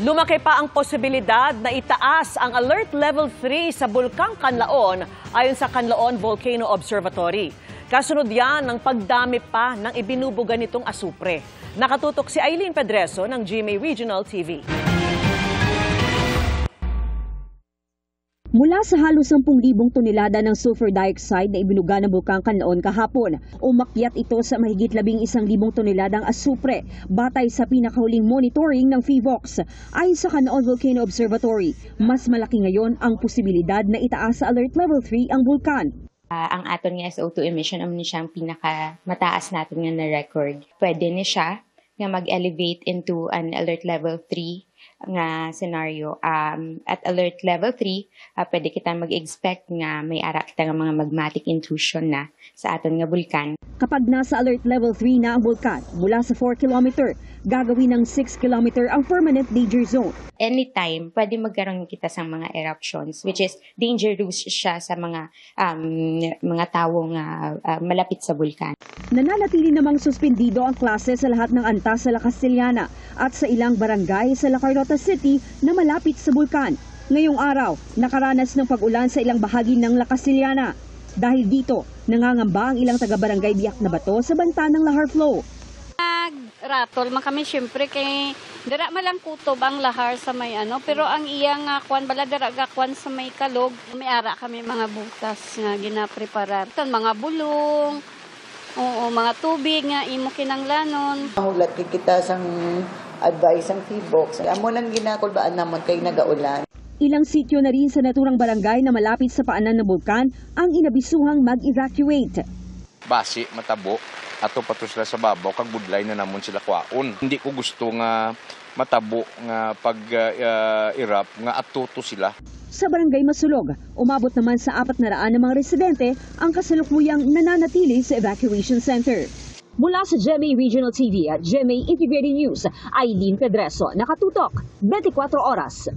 Lumaki pa ang posibilidad na itaas ang Alert Level 3 sa Bulkang Canlaon ayon sa Canlaon Volcano Observatory. Kasunod yan ng pagdami pa ng ibinubuga nitong asupre. Nakatutok si Aileen Pedreso ng GMA Regional TV. Mula sa halos 10,000 tonelada ng sulfur dioxide na ibinuga ng Bulkang Canlaon kahapon, umakyat ito sa mahigit 11,000 toneladang asupre batay sa pinakahuling monitoring ng PHIVOLCS. Ayon sa Canlaon Volcano Observatory, mas malaki ngayon ang posibilidad na itaas sa Alert Level 3 ang bulkan. Ang aton nga SO2 emission am ni siyang pinakamataas natin nga na record. Pwede ni siya nga mag-elevate into an Alert Level 3 nga scenario. At Alert Level 3, pwede kita mag-expect nga may ara kita nga mga magmatic intrusion na sa aton nga bulkan. Kapag nasa Alert Level 3 na ang bulkan, mula sa 4 km, gagawin ng 6 km ang permanent danger zone. Anytime, pwede magkaroon kita sa mga eruptions, which is dangerous siya sa mga tao nga malapit sa bulkan. Nananatili namang suspendido ang klase sa lahat ng antas sa La Castellana at sa ilang barangay sa La Carlota City na malapit sa bulkan. Ngayong araw, nakaranas ng pag-ulan sa ilang bahagi ng La Castellana. Dahil dito, nangangamba ang ilang taga-barangay Biak na Bato sa banta ng lahar flow. Ratol man kami syempre kay dira malang kutob ang lahar sa may pero ang iyang kwan bala dira gakwan sa may kalog, may ara kami mga butas nga ginapreparar. Mga bulong, mga tubig nga imo kinanglanon. Mahulat kita sang advice ang PHIVOLCS. Amo nang ginakulbaan namon kay nagaulan. Ilang sityo na rin sa naturang barangay na malapit sa paanan ng bulkan ang inabisuhang mag-evacuate. Basi, matabo, ato pato sila sa babaw, kag budlay na namon sila kwaon. Hindi ko gusto nga matabo nga pag-irap nga atuto sila. Sa barangay Masulog, umabot naman sa 400 na mga residente ang kasalukuyang nananatili sa evacuation center. Mula sa GMA Regional TV at GMA Integrated News, Aileen Pedreso, nakatutok, 24 oras.